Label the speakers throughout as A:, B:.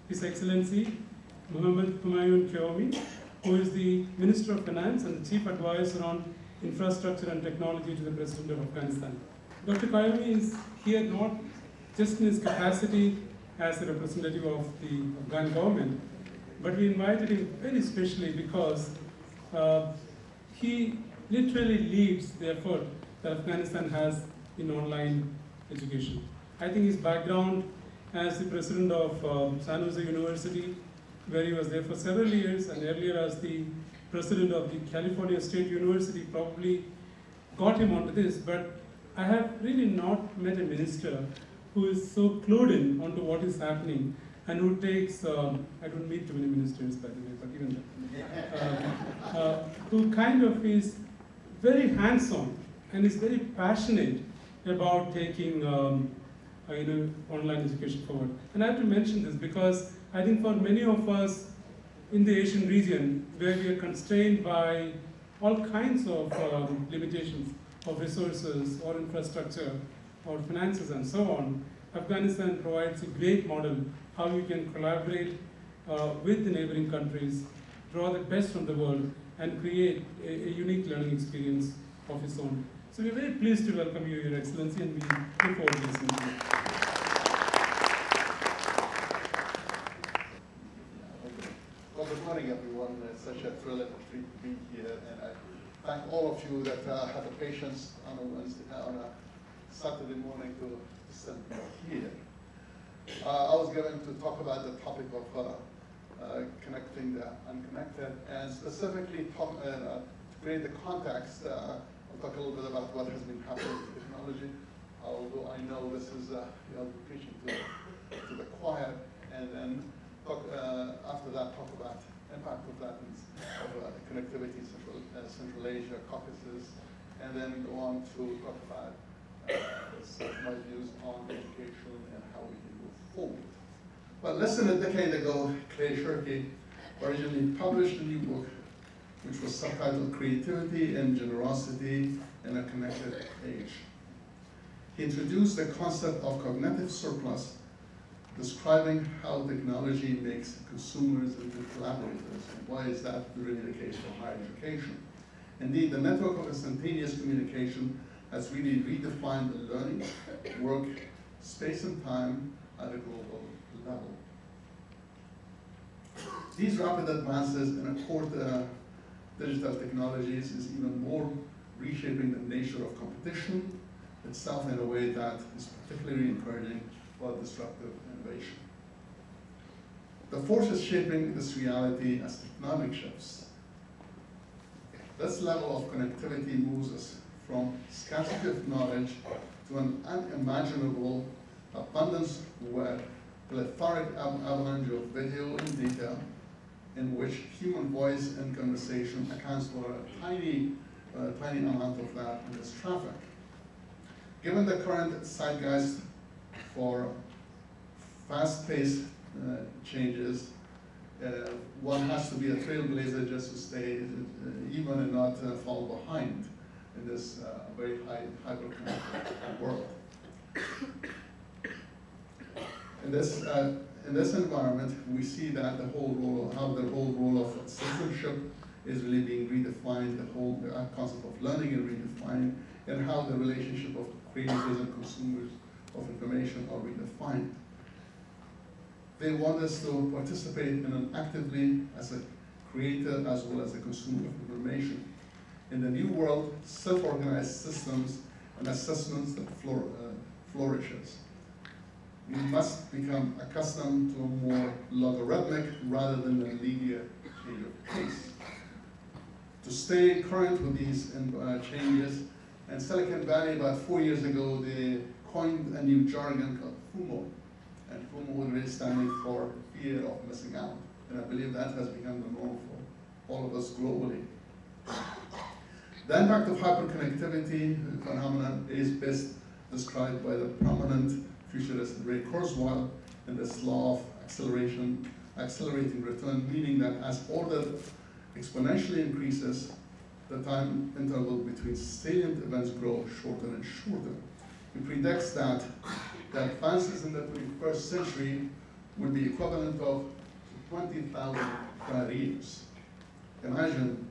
A: His Excellency Mohammad Qayoumi, who is the Minister of Finance and the Chief Advisor on Infrastructure and Technology to the President of Afghanistan. Dr. Qayoumi is here not just in his capacity as a representative of the Afghan government, but we invited him very specially because he literally leads the effort that Afghanistan has in online education. I think his background as the president of San Jose University, where he was there for several years, and earlier as the president of the California State University, probably got him onto this. But I have really not met a minister who is so clued in onto what is happening and who takes, I don't meet too many ministers by the way, but even that, who kind of is very hands-on and is very passionate about taking online education forward. And I have to mention this because I think for many of us in the Asian region, where we are constrained by all kinds of limitations of resources or infrastructure or finances and so on, Afghanistan provides a great model how you can collaborate with the neighboring countries, draw the best from the world, and create a unique learning experience of its own. So we're very pleased to welcome you, Your Excellency, and we look forward to listening to you.
B: Well, good morning, everyone. It's such a thrill and a treat to be here, and I thank all of you that had the patience on a Saturday morning to send me here. I was going to talk about the topic of connecting the unconnected, and specifically to create the context. I'll talk a little bit about what has been happening with technology, although I know this is preaching to the choir, and then talk, after that talk about impact of that of connectivity, Central Asia, Caucasus, and then go on to talk about my views on education and how we can move forward. Well, less than a decade ago, Clay Shirky originally published a new book, which was subtitled Creativity and Generosity in a Connected Age. He introduced the concept of cognitive surplus, describing how technology makes consumers into collaborators, and why is that really the case for higher education. Indeed, the network of instantaneous communication has really redefined the learning, work, space and time at a global level. These rapid advances in core digital technologies is even more reshaping the nature of competition itself in a way that is particularly encouraging for disruptive innovation. The forces shaping this reality as tectonic shifts. This level of connectivity moves us from scarcity of knowledge to an unimaginable abundance where plethoric avalanche of video and data in which human voice and conversation accounts for a tiny amount of that in this traffic. Given the current zeitgeist for fast-paced changes, one has to be a trailblazer just to stay even and not fall behind in this very hyper-connected world. In this environment, we see that the whole role of citizenship is really being redefined, the whole concept of learning is redefined, and how the relationship of creators and consumers of information are redefined. They want us to participate in an actively as a creator as well as a consumer of information. In the new world, self-organized systems and assessments that flourishes. We must become accustomed to a more logarithmic rather than a linear change of pace. To stay current with these changes, and Silicon Valley about 4 years ago, they coined a new jargon called FOMO. And FOMO was really standing for fear of missing out. And I believe that has become the norm for all of us globally. The impact of hyperconnectivity phenomenon is best described by the prominent futurist Ray Kurzweil in this law of accelerating return, meaning that as order exponentially increases, the time interval between salient events grow shorter and shorter. He predicts that the advances in the 21st century would be equivalent of 20,000 careers. Imagine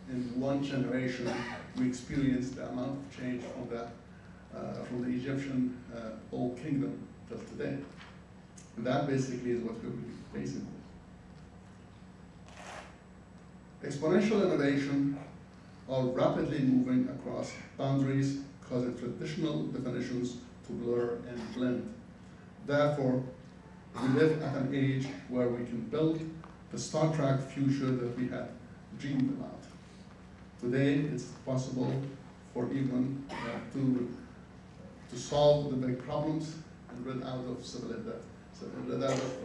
B: in one generation we experienced the amount of change from the Egyptian old kingdom till today. And that basically is what we're facing with. Exponential innovation are rapidly moving across boundaries, causing traditional definitions to blur and blend. Therefore, we live at an age where we can build the Star Trek future that we had dreamed about. Today, it's possible for even to solve the big problems and rid out of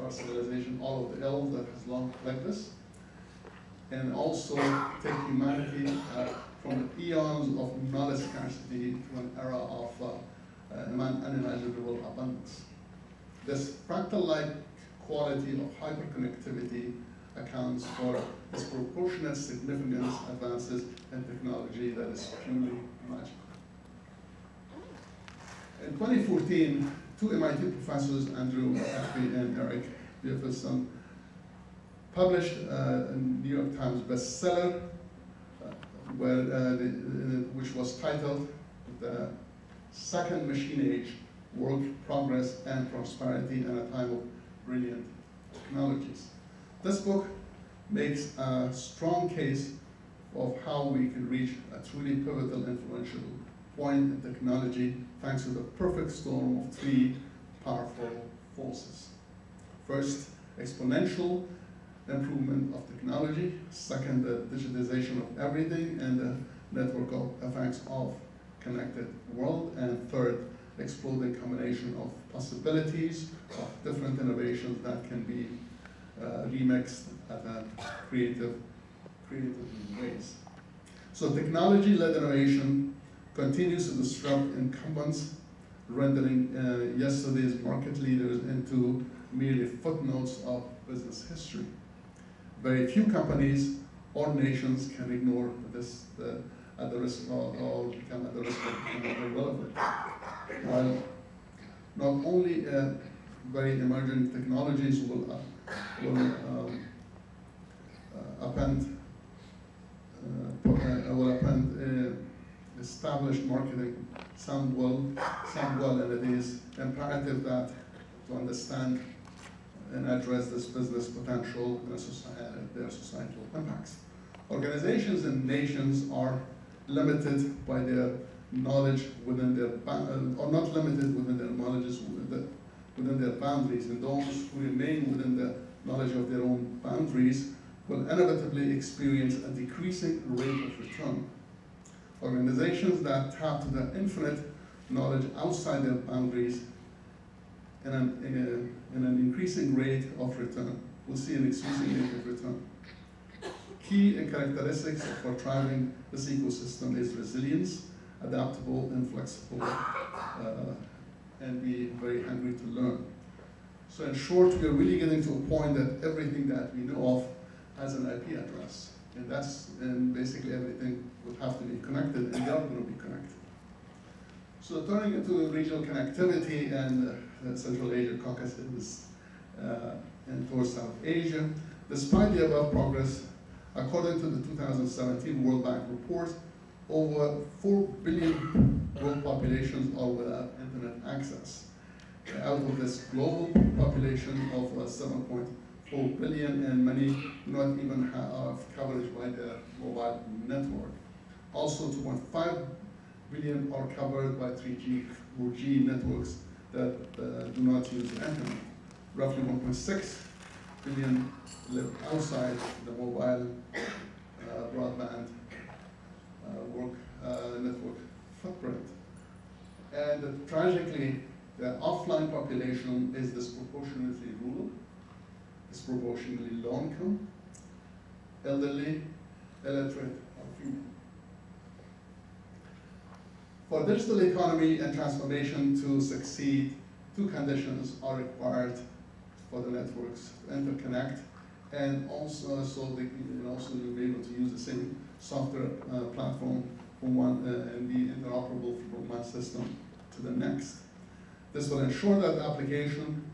B: our civilization all of the ills that has long plagued us, and also take humanity from the eons of knowledge scarcity to an era of unimaginable abundance. This fractal-like quality of hyperconnectivity accounts for disproportionate significant advances in technology that is purely magical. In 2014, two MIT professors, Andrew Effie and Eric Jefferson, published a New York Times bestseller, which was titled "The Second Machine Age: Work, Progress, and Prosperity in a Time of Brilliant Technologies." This book makes a strong case of how we can reach a truly pivotal, influential point in technology thanks to the perfect storm of three powerful forces. First, exponential improvement of technology. Second, the digitization of everything and the network of effects of connected world. And third, exploding combination of possibilities of different innovations that can be remixed at creative ways. So technology-led innovation continues to disrupt incumbents, rendering yesterday's market leaders into merely footnotes of business history. Very few companies or nations can ignore this at the risk of becoming irrelevant. While not only very emerging technologies will append established marketing, some will, and it is imperative that to understand and address this business potential and their societal impacts. Organizations and nations are limited by their knowledge within their, or not limited within their knowledges within their boundaries, and those who remain within the knowledge of their own boundaries will inevitably experience a decreasing rate of return. Organizations that tap to the infinite knowledge outside their boundaries in an increasing rate of return will see an increasing rate of return. Key characteristics for thriving this ecosystem is resilience, adaptable and flexible, and be very hungry to learn. So in short, we are really getting to a point that everything that we know of has an IP address. And basically everything would have to be connected, and they're going to be connected. So turning into regional connectivity and Central Asia, Caucasus, and towards South Asia, despite the above progress, according to the 2017 World Bank report, over 4 billion world populations are without internet access. Out of this global population of 7.4 billion, and many do not even have coverage by their mobile network. Also, 2.5 billion are covered by 3G, 4G networks that do not use the internet. Roughly 1.6 billion live outside the mobile broadband network footprint. And tragically, the offline population is disproportionately rural, disproportionately low income, elderly, illiterate, or female. For digital economy and transformation to succeed, two conditions are required for the networks to interconnect, and also so they can also be able to use the same software platform from one and be interoperable from one system to the next. This will ensure that the application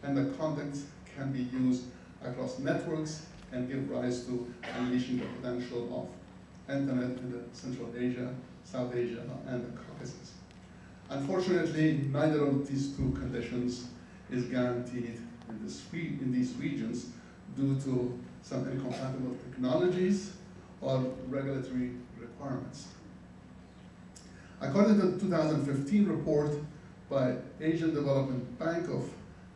B: and the content can be used across networks and give rise to unleashing the potential of internet in the Central Asia, South Asia, and the Caucasus. Unfortunately, neither of these two conditions is guaranteed in these regions due to some incompatible technologies or regulatory requirements. According to the 2015 report by Asian Development Bank of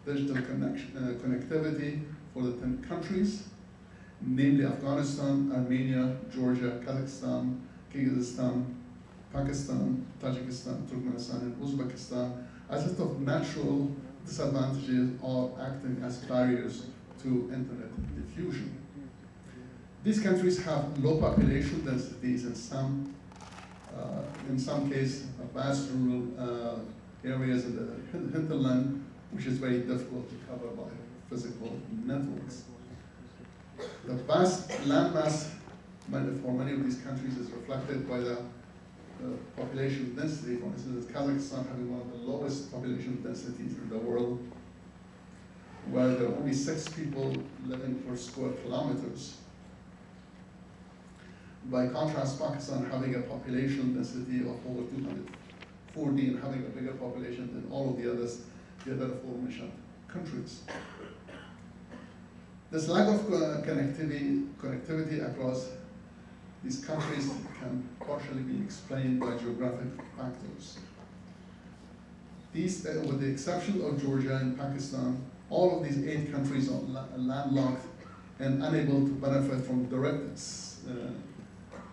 B: Digital Connectivity for the 10 countries, namely Afghanistan, Armenia, Georgia, Kazakhstan, Kyrgyzstan, Pakistan, Tajikistan, Turkmenistan, and Uzbekistan, a set of natural disadvantages are acting as barriers to internet diffusion. These countries have low population densities in some cases, vast rural areas in the hinterland, which is very difficult to cover by physical networks. The vast landmass for many of these countries is reflected by the population density. For instance, Kazakhstan having one of the lowest population densities in the world, where there are only 6 people living per square kilometers. By contrast, Pakistan having a population density of over 240 and having a bigger population than all of the other aforementioned countries. This lack of connectivity across these countries can partially be explained by geographic factors. These, with the exception of Georgia and Pakistan, all of these 8 countries are landlocked and unable to benefit from direct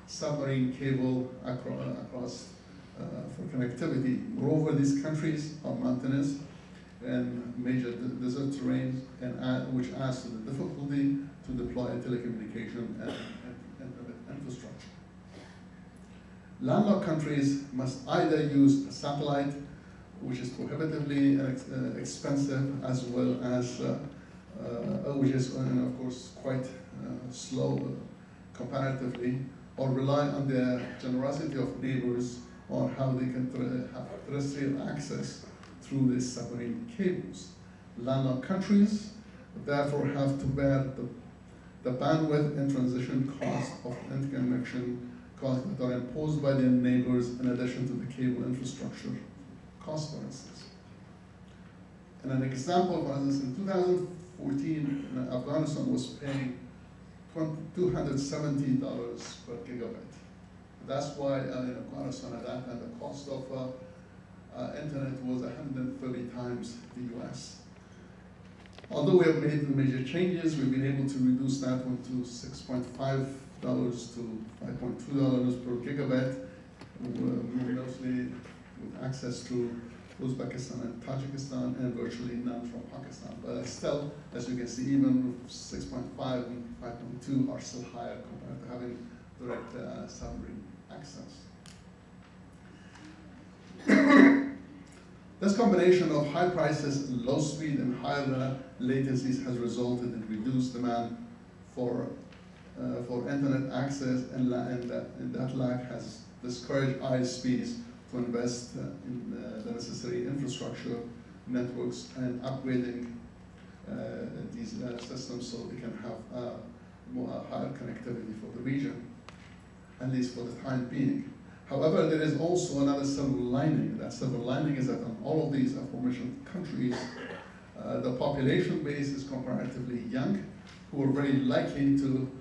B: submarine cable across for connectivity. Moreover, these countries are mountainous and major desert terrain, and which adds to the difficulty to deploy telecommunication and infrastructure. Landlocked countries must either use a satellite, which is prohibitively expensive, as well as which is, of course, quite slow comparatively, or rely on the generosity of neighbors on how they can have terrestrial access through these submarine cables. Landlocked countries therefore have to bear the bandwidth and transition costs of interconnection costs that are imposed by their neighbors in addition to the cable infrastructure cost, for instance. And an example, for instance, in 2014, Afghanistan was paying $270 per gigabit. That's why in Afghanistan at that time, the cost of internet was 130 times the US. Although we have made the major changes, we've been able to reduce that one to $6.5 to $5.2 per gigabit, mostly with access to Uzbekistan and Tajikistan, and virtually none from Pakistan. But still, as you can see, even 6.5 and 5.2 are still higher compared to having direct submarine access. This combination of high prices, low speed, and higher latencies has resulted in reduced demand for internet access, and that lack has discouraged ISPs to invest in the necessary infrastructure, networks, and upgrading these systems so they can have higher connectivity for the region, at least for the time being. However, there is also another silver lining. That silver lining is that in all of these aforementioned countries, the population base is comparatively young, who are very likely to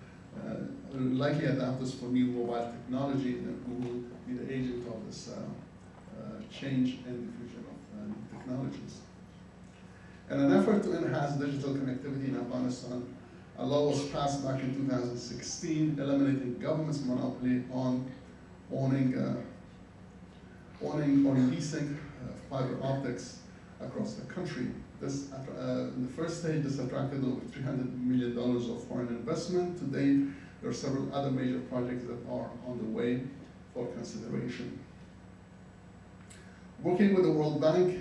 B: adapters for new mobile technology, and who will be the agent of this change in the future of new technologies. In an effort to enhance digital connectivity in Afghanistan, a law was passed back in 2016, eliminating government's monopoly on owning or leasing fiber optics across the country. This, in the first stage, this attracted over $300 million of foreign investment. To date, there are several other major projects that are on the way for consideration. Working with the World Bank,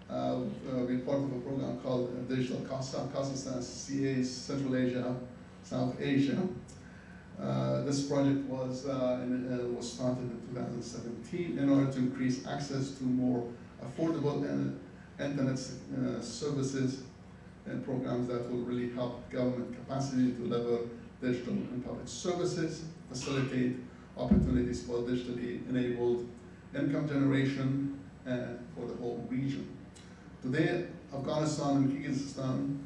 B: we're part of a program called Digital Kazakhstan, CA, Central Asia, South Asia. This project was started in 2017 in order to increase access to more affordable internet services and programs that will really help government capacity to deliver digital and public services, facilitate opportunities for digitally enabled income generation for the whole region. Today, Afghanistan and Kyrgyzstan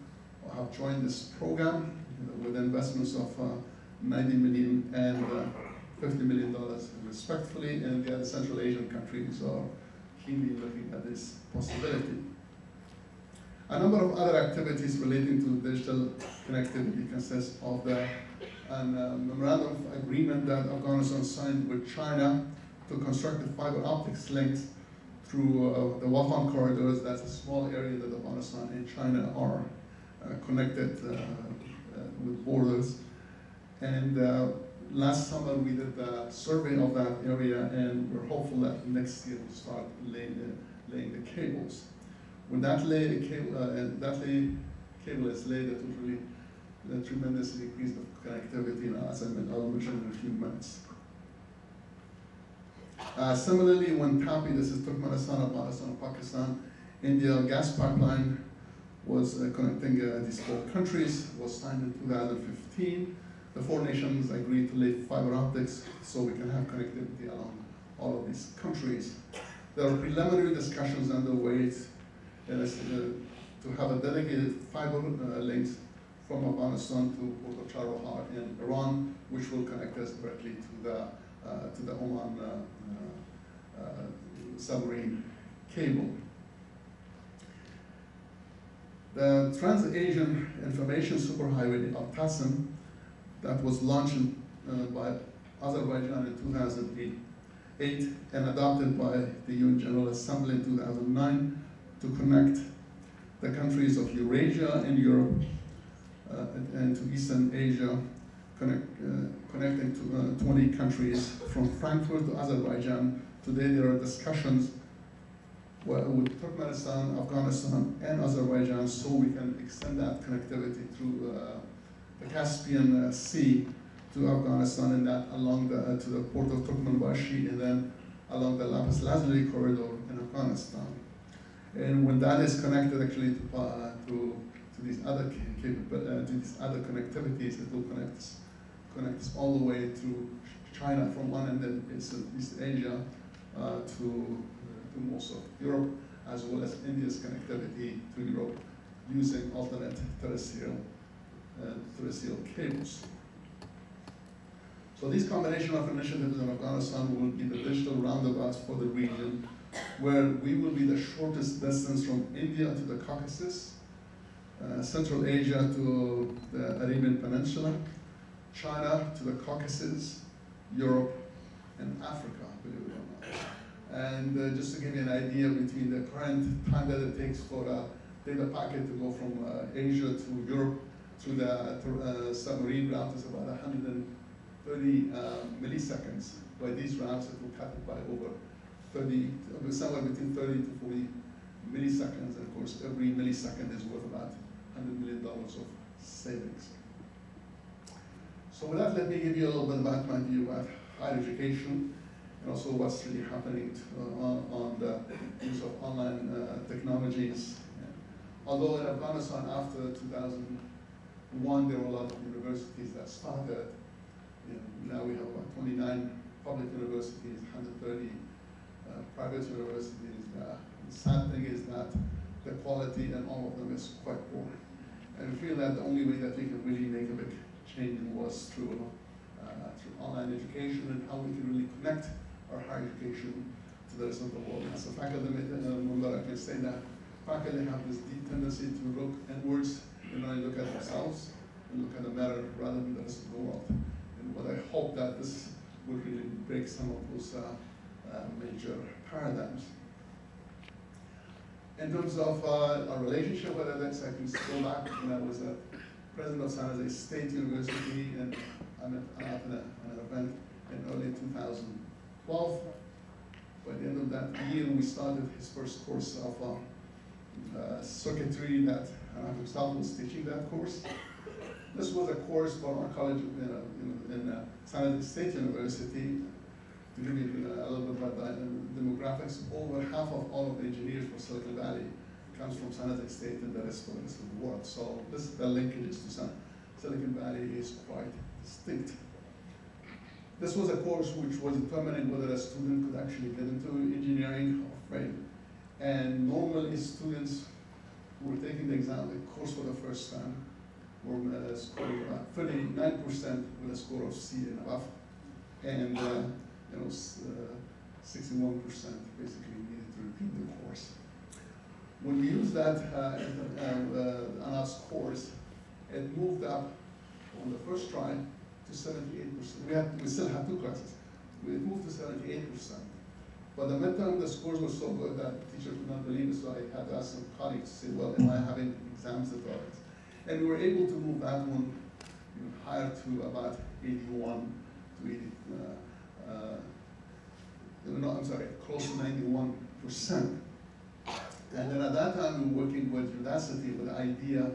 B: have joined this program with investments of $90 million and $50 million respectively, and the other Central Asian countries are keenly looking at this possibility. A number of other activities relating to digital connectivity consist of the memorandum of agreement that Afghanistan signed with China to construct the fiber optics links through the Wakhan corridors. That's a small area that Afghanistan and China are connected with borders. And last summer we did a survey of that area, and we're hopeful that next year we'll start laying the cables. When that cable is laid, it will really tremendously increase the connectivity, as I mentioned in a few minutes. Similarly, when TAPI, this is Turkmenistan, Afghanistan, Pakistan, India gas pipeline was connecting these four countries, was signed in 2015. The four nations agreed to lay fiber optics so we can have connectivity along all of these countries. There are preliminary discussions underway to have a dedicated fiber links from Afghanistan to Port of Chabahar in Iran, which will connect us directly to the Oman submarine cable. The Trans-Asian Information Superhighway of TASIM that was launched by Azerbaijan in 2008 and adopted by the UN General Assembly in 2009 to connect the countries of Eurasia and Europe and to Eastern Asia, connecting to 20 countries from Frankfurt to Azerbaijan. Today there are discussions with Turkmenistan, Afghanistan, and Azerbaijan, so we can extend that connectivity through the Caspian Sea to Afghanistan, and that along to the port of Turkmenbashi, and then along the Lapis Lazuli corridor in Afghanistan. And when that is connected actually to these other connectivities, it will connect us all the way to China from one end of East Asia to most of Europe, as well as India's connectivity to Europe using alternate terrestrial cables. So these combination of initiatives in Afghanistan will be the digital roundabouts for the region, where we will be the shortest distance from India to the Caucasus, Central Asia to the Arabian Peninsula, China to the Caucasus, Europe, and Africa, believe it or not. And just to give you an idea, between the current time that it takes for a data packet to go from Asia to Europe through the submarine route is about 130 milliseconds. By these routes, it will cut it by over 30, somewhere between 30 to 40 milliseconds. And of course, every millisecond is worth about $100 million of savings. So with that, let me give you a little bit about my view about higher education, and also what's really happening on the use of online technologies. Although in Afghanistan after 2001, there were a lot of universities that started. Now we have about 29 public universities, 130 private universities. The sad thing is that the quality in all of them is quite poor. And we feel that the only way that we can really make a big change was through online education, and how we can really connect our higher education to the rest of the world. As a faculty member, I can say that faculty have this deep tendency to look inwards and only look at themselves and look at the matter rather than the rest of the world. And what I hope that this will really break some of those major paradigms. In terms of our relationship with edX, I can go back when I was a president of San Jose State University, and I met at an event in early 2012. By the end of that year, we started his first course of circuitry that himself was teaching that course. This was a course for our college in San Jose State University. To give you a little bit about the demographics, over half of all of the engineers from Silicon Valley comes from San Jose State and the rest of the world. So the linkages to Silicon Valley is quite distinct. This was a course which was determining whether a student could actually get into engineering or fail. And normally students who were taking the course for the first time were scoring about 39% with a score of C and above. And 61% basically needed to repeat the course. When we used that on our scores, it moved up on the first try to 78%. We still had 2 classes. We moved to 78%. But the midterm, the scores were so good that the teacher could not believe it, so I had to ask some colleagues to say, well, am I having exams at all? And we were able to move that one even higher to about 81 to 80, no, I'm sorry, close to 91%. And then at that time, we were working with Udacity with the idea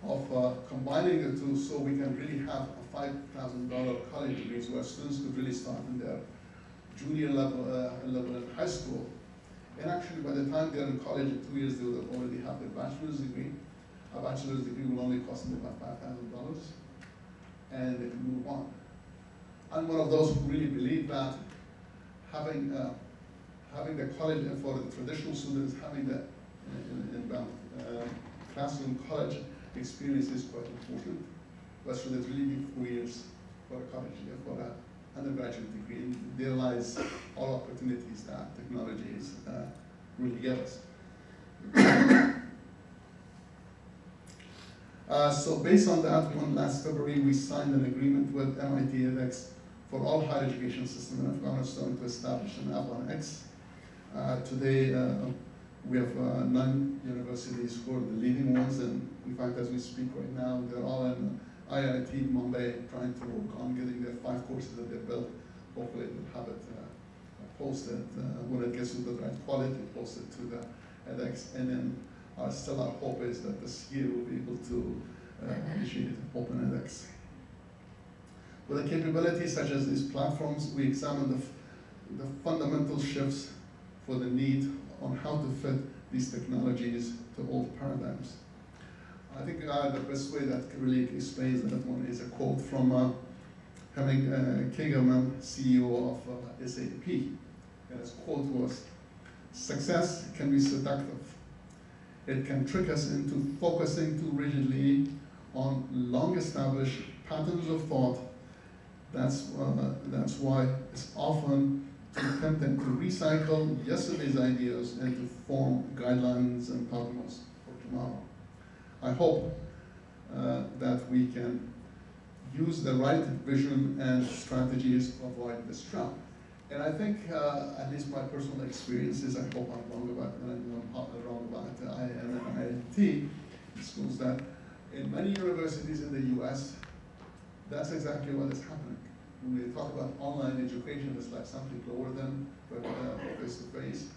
B: of combining the two so we can really have a $5,000 college degrees where students could really start in their junior level in high school. And actually, by the time they're in college in 2 years, they will already have their bachelor's degree. A bachelor's degree will only cost them about $5,000, and they can move on. I'm one of those who really believe that having the college, and for the traditional students, having the classroom college experience is quite important. But should it really be 4 years for a college, for an undergraduate degree? And there lies all opportunities that technologies really give us. So based on that one, last February, we signed an agreement with MIT edX for all higher education systems in Afghanistan to establish an Afghan-X. Today, we have 9 universities who are the leading ones, and in fact, as we speak right now, they're all in IIT Mumbai trying to work on getting their 5 courses that they built. Hopefully, they'll have it posted when it gets to the right quality, posted to the edX, and then still our hope is that this year we'll be able to initiate Open edX. With the capabilities such as these platforms, we examine the fundamental shifts for the need on how to fit these technologies to old paradigms. I think the best way that really explains that one is a quote from Qayoumi, CEO of SAP. And his quote was, "Success can be seductive. It can trick us into focusing too rigidly on long-established patterns of thought. That's why it's often too tempting to recycle yesterday's ideas and to form guidelines and dogmas for tomorrow." I hope that we can use the right vision and strategies to avoid this trap. And I think, at least my personal experiences, I hope I'm wrong about it, and I'm wrong about IIM and IIT schools, that in many universities in the US, that's exactly what is happening. When we talk about online education, it's like something lower than face-to-face,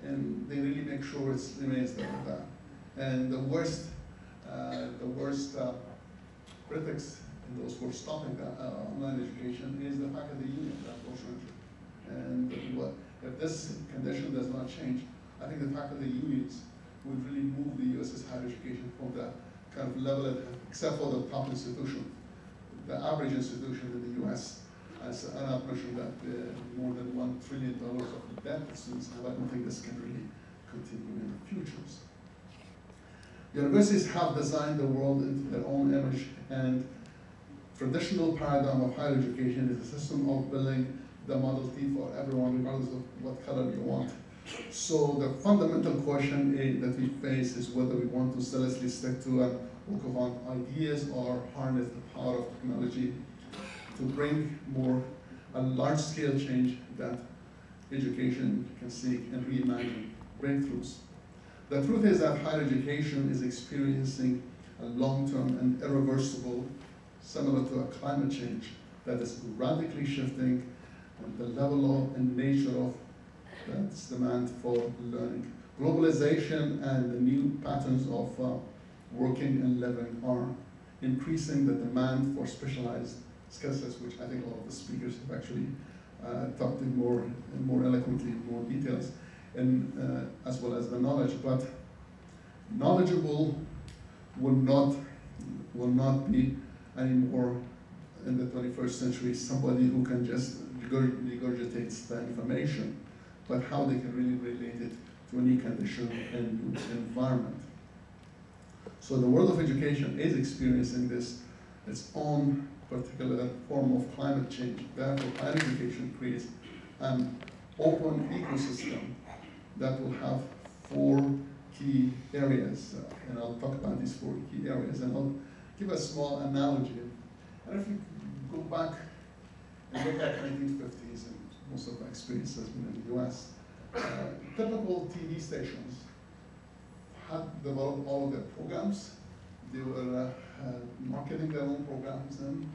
B: and they really make sure it remains that. And the worst critics and those who are stopping that online education is the faculty union, unfortunately. And if this condition does not change, I think the faculty unions would really move the US's higher education from the kind of level, except for the top institution. The average institution in the US has an admission that more than $1 trillion of debt that students have. I don't think this can really continue in the futures. Universities have designed the world into their own image, and traditional paradigm of higher education is a system of building the Model T for everyone, regardless of what color you want. So the fundamental question that we face is whether we want to zealously stick to a book of ideas or harness the power of technology to bring a large-scale change that education can seek and reimagine breakthroughs. The truth is that higher education is experiencing a long-term and irreversible, similar to a climate change, that is radically shifting the level and nature of its demand for learning. Globalization and the new patterns of working and living are increasing the demand for specialized skill sets, which I think all of the speakers have actually talked in more eloquently, in more details. and as well as the knowledge. But knowledgeable will not be anymore in the 21st century somebody who can just regurgitate the information, but how they can really relate it to any condition and environment. So the world of education is experiencing its own particular form of climate change. Therefore, higher education creates an open ecosystem that will have 4 key areas. And I'll talk about these 4 key areas, and I'll give a small analogy. And if you go back and look at 1950s, and most of my experience has been in the US, typical TV stations had developed all of their programs. They were marketing their own programs and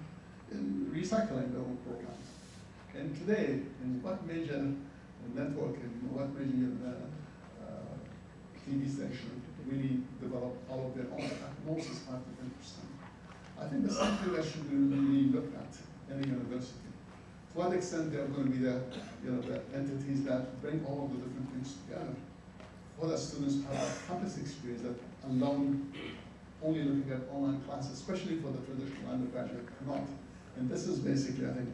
B: recycling their own programs. And today, in what major network, in what major TV station really develop all of their own? At most is 5 to 10%. I think that's something that should be really looked at in a university. To what extent they are going to be the entities that bring all of the different things together? For the students have a campus experience that alone, only looking at online classes, especially for the traditional undergraduate, cannot. And this is basically, I think,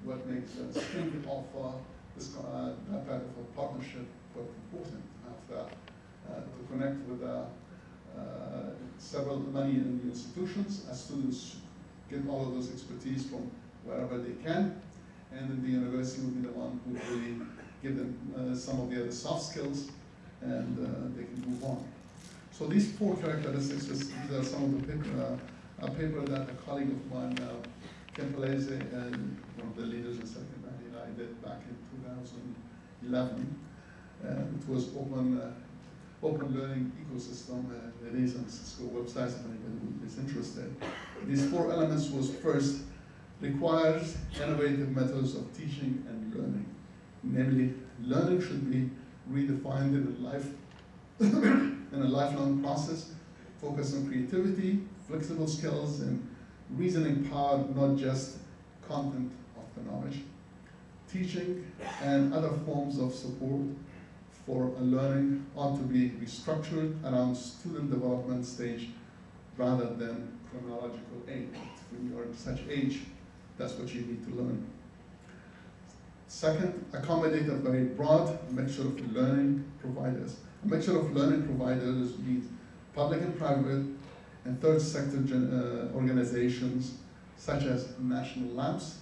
B: what makes thinking of that type of a partnership quite important. To connect with several many institutions, as students get all of those expertise from wherever they can, and then the university will be the one who will really give them some of the other soft skills, and they can move on. So these 4 characteristics, these are some of the a paper that a colleague of mine, Kim Palese, and one of the leaders in Silicon Valley, and I did back in 2011. It was open learning ecosystem. It is on the Cisco website if anybody is interested. These 4 elements was first, requires innovative methods of teaching and learning. Namely, learning should be redefined in a lifelong process, focus on creativity, flexible skills, and reasoning power, not just content of the knowledge. Teaching and other forms of support for a learning ought to be restructured around student development stage rather than chronological age. When you are in such age, that's what you need to learn. Second, accommodate a very broad mixture of learning providers. A mixture of learning providers means public and private and third sector organizations such as national labs,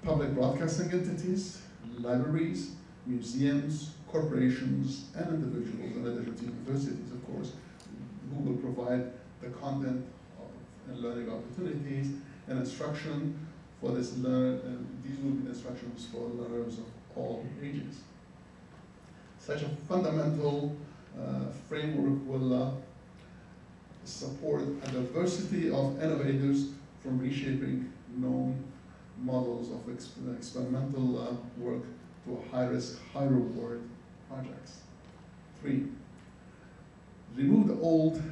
B: public broadcasting entities, libraries, museums, corporations, and individuals, in addition to universities, of course, who will provide the content and learning opportunities and instruction for this these will be instructions for learners of all ages. Such a fundamental framework will support a diversity of innovators from reshaping known models of experimental work to high-risk, high-reward projects. 3, remove the old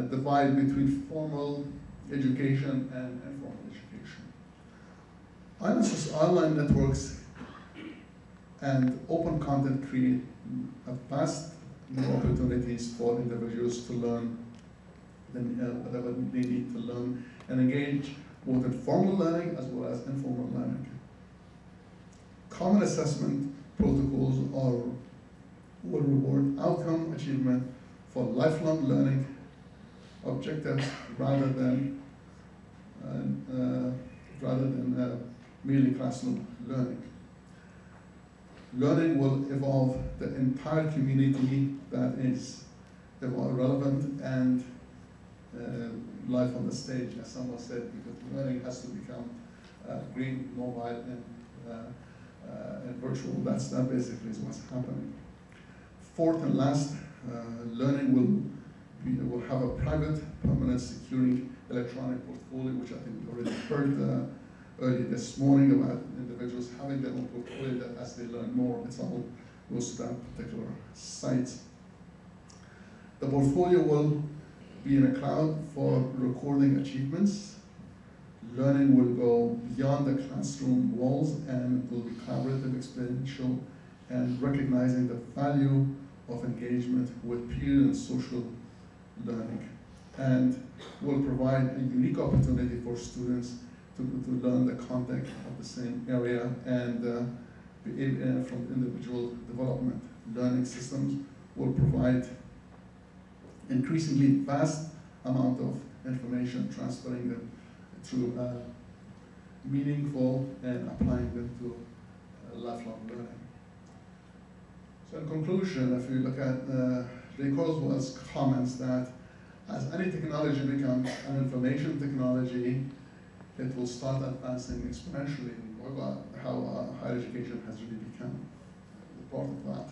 B: divide between formal education and informal education. Online networks and open content create a vast new opportunities for individuals to learn whatever they need to learn and engage both in formal learning as well as informal learning. Common assessment protocols will reward outcome achievement for lifelong learning objectives rather than merely classroom learning. Learning will evolve the entire community that is relevant and life on the stage, as someone said, because learning has to become green, mobile, and virtual. That basically is what's happening. Fourth and last, learning will have a private, permanent, securing electronic portfolio, which I think we already heard earlier this morning about individuals having their own portfolio that as they learn more, it's all goes to that particular site. The portfolio will be in a cloud for recording achievements. Learning will go beyond the classroom walls and will be collaborative, experiential,
C: and recognizing the value of engagement with peer and social learning, and will provide a unique opportunity for students to learn the content of the same area and from individual development. Learning systems will provide increasingly vast amount of information, transferring them through meaningful and applying them to lifelong learning. So in conclusion, if you look at Ray Kurzweil's comments that as any technology becomes an information technology, it will start advancing exponentially. How higher education has really become a part of that.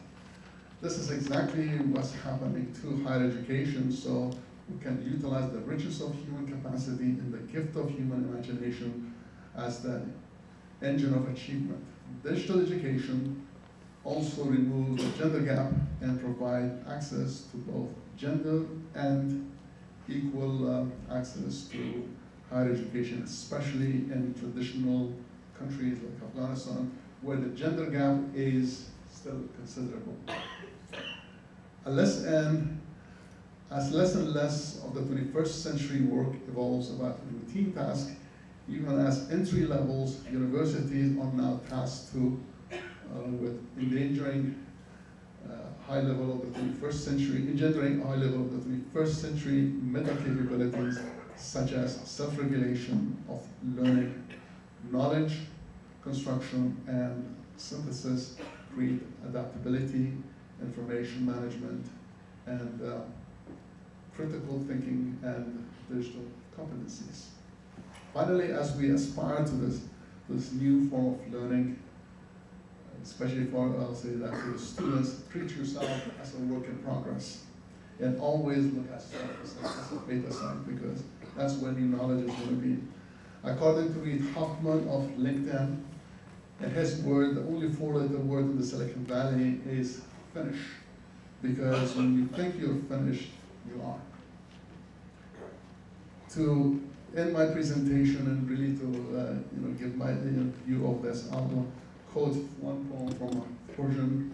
C: This is exactly what's happening to higher education, so we can utilize the riches of human capacity and the gift of human imagination as the engine of achievement. Digital education also removes the gender gap and provide access to both gender and equal access to higher education, especially in traditional countries like Afghanistan, where the gender gap is still considerable. As less and less of the 21st century work evolves about routine tasks, even as entry levels, universities are now tasked to with engendering high level of the 21st century meta capabilities such as self-regulation of learning, knowledge construction and synthesis, create adaptability, information management, and critical thinking and digital competencies. Finally, as we aspire to this new form of learning, especially for, I'll say that to the students, treat yourself as a work in progress. And always look at yourself as a beta site, because that's where new knowledge is going to be. According to Reid Hoffman of LinkedIn, in his word, the only four-letter word in the Silicon Valley is finish. Because when you think you're finished, you are. To end my presentation and really to give my view of this, I'll quote one poem from a Persian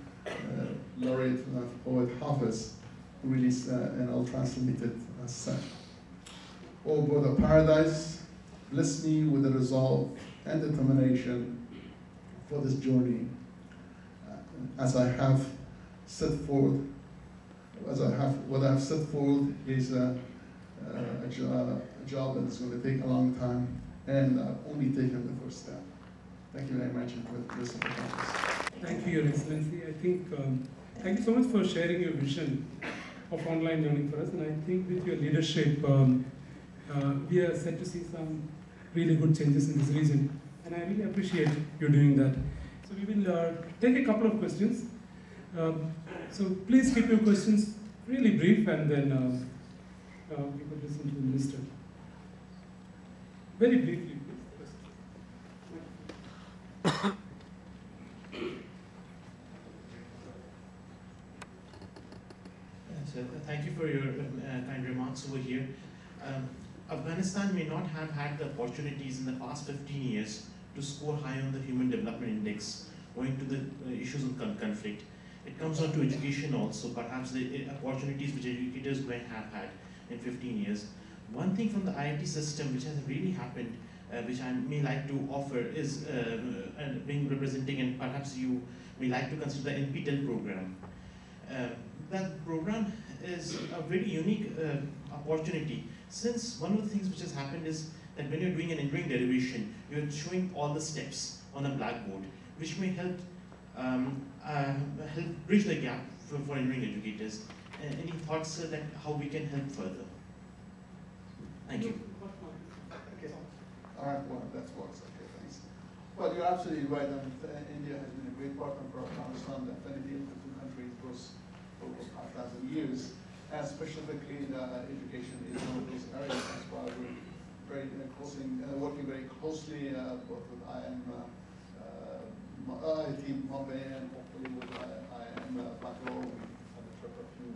C: laureate poet Hafiz, who really and I'll translate it as such. O bird of paradise, bless me with the resolve and determination for this journey, as I have set forth. What I've set forth is a job that is going to take a long time, and I've only taken the first step. Thank you very much for this opportunity.
A: Thank you, Your Excellency. I think, thank you so much for sharing your vision of online learning for us, and I think with your leadership, we are set to see some really good changes in this region, and I really appreciate you doing that. So we will take a couple of questions. So please keep your questions really brief, and then we could listen to the minister. Very briefly, please.
D: So thank you for your kind remarks over here. Afghanistan may not have had the opportunities in the past 15 years to score high on the Human Development Index, owing to the issues of conflict. It comes down to education also, perhaps the opportunities which educators may have had in 15 years. One thing from the IIT system which has really happened, which I may like to offer, is being representing, and perhaps you may like to consider the NPTEL program. That program is a very unique opportunity, since one of the things which has happened is that when you're doing an engineering derivation, you're showing all the steps on a blackboard, which may help help bridge the gap for engineering educators. Any thoughts that how we can help further? Thank you.
B: Okay. All right, well, that works. Okay, thanks. Well, you're absolutely right. India has been a great partner for Afghanistan. The affinity of the two countries goes over 5,000 years, and specifically the education is one of those areas. That's why we're very working very closely both with IIT Bombay and hopefully with IIM Bangalore. We had a trip a few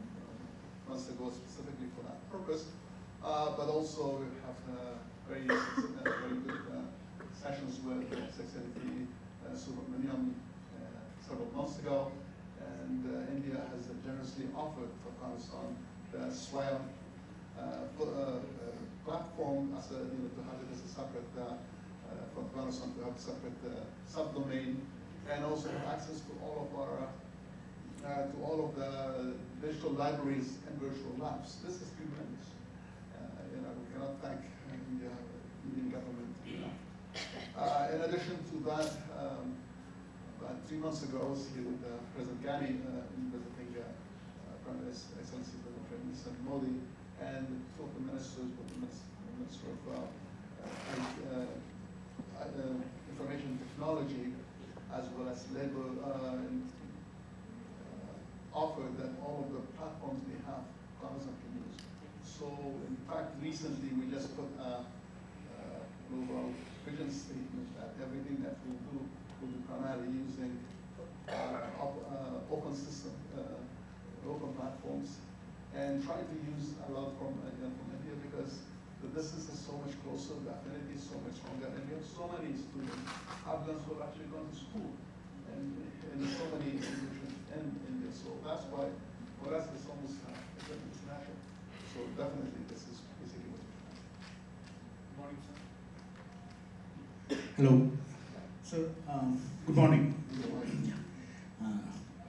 B: months ago specifically for that purpose. But also we have very good sessions with Secretary Subramaniam, several months ago, and India has generously offered Afghanistan the SWAYAM platform as a, to have it as a separate, for Afghanistan to have a separate subdomain, and also have access to all of our the digital libraries and virtual labs. This is tremendous. We cannot thank the Indian government enough. In addition to that, about 3 months ago, I was here with President Ghani visiting Prime Excellency Prime Minister Modi and two of the ministers, with the Minister of Information Technology as well as Labor, offered that all of the platforms they have, Afghanistan can use. So, in fact, recently we just put a global vision statement that everything that we do will be primarily using open system, open platforms, and try to use a lot from India because the distance is so much closer, the affinity is so much stronger, and we have so many students, Afghans who have actually gone to school, and so many institutions in India. So that's why for us it's almost international. So definitely this is basically what we're trying. Good morning, sir.
E: Hello. Sir, good morning.
B: Good morning.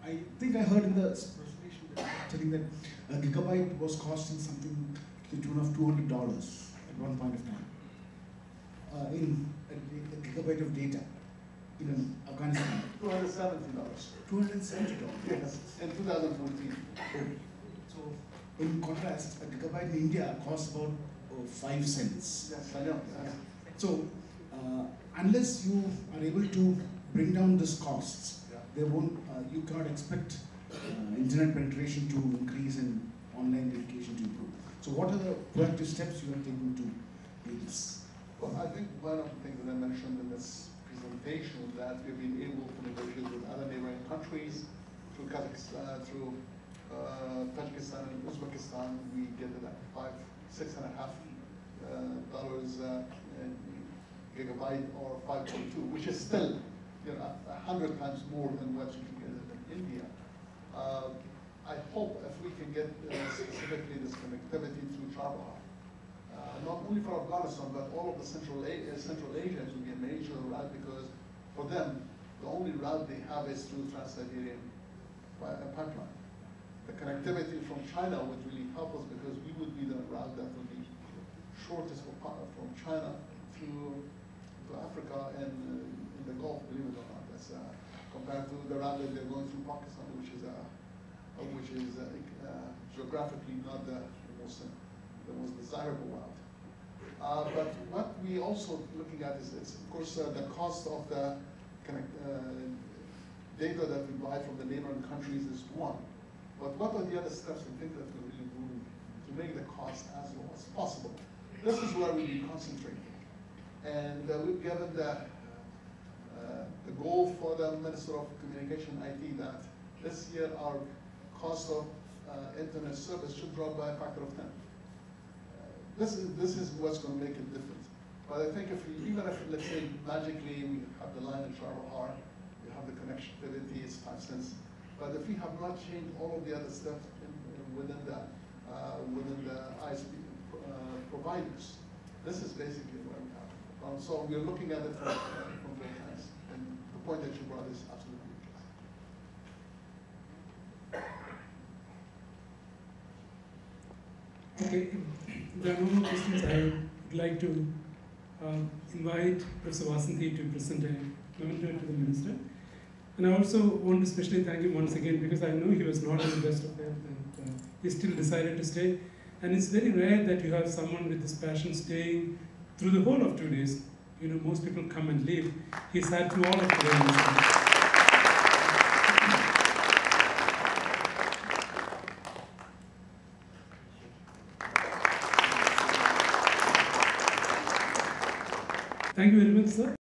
E: I think I heard in the presentation that telling that a gigabyte was costing something to the tune of $200 at one point of time. In a gigabyte of data in Afghanistan.
B: $270.
E: $270.
B: Yes, in 2014.
E: So, in contrast, a gigabyte in India costs about 5 cents.
B: Yes, I know. Yes.
E: So, unless you are able to bring down these costs,
B: Yeah.
E: you cannot expect internet penetration to increase and online education to improve. So, what are the proactive steps you are taking to do this?
B: Well, I think one of the things that I mentioned in this presentation that we've been able to negotiate with other neighboring countries through Kazakhstan, through Tajikistan and Uzbekistan. We get it at $6.5 gigabyte or 5.2, which is still 100 times more than what you can get in India. I hope if we can get specifically this connectivity through Charbagh, not only for Afghanistan, but all of the Central Asia to be a major route, because for them, the only route they have is through Trans-Siberian pipeline. The connectivity from China would really help us because we would be the route that would be shortest from China to Africa and in the Gulf, believe it or not. That's compared to the route that they're going through Pakistan, which is geographically not the most desirable route. But what we also looking at is, of course, the cost of the data that we buy from the neighboring countries is one. But what are the other steps and things that we really do to make the cost as low as possible? This is where we be concentrating. And we've given the goal for the Minister of Communication IT that this year our cost of internet service should drop by a factor of 10. This is what's going to make it different. But I think even if, let's say, magically we have the line in Charbagh, we have the connectivity, it's 5 cents. But if we have not changed all of the other steps within the ISP providers, this is basically where we have. So we're looking at it from both sides. And the point that you brought is absolutely the case.
A: Okay, if there are no more questions, I would like to invite Professor Vasanthi to present a memento to the Minister. And I also want to especially thank him once again because I know he was not in the best of health and he still decided to stay. And it's very rare that you have someone with this passion staying through the whole of 2 days. You know, most people come and leave. He sat through all of today. Thank you very much, sir.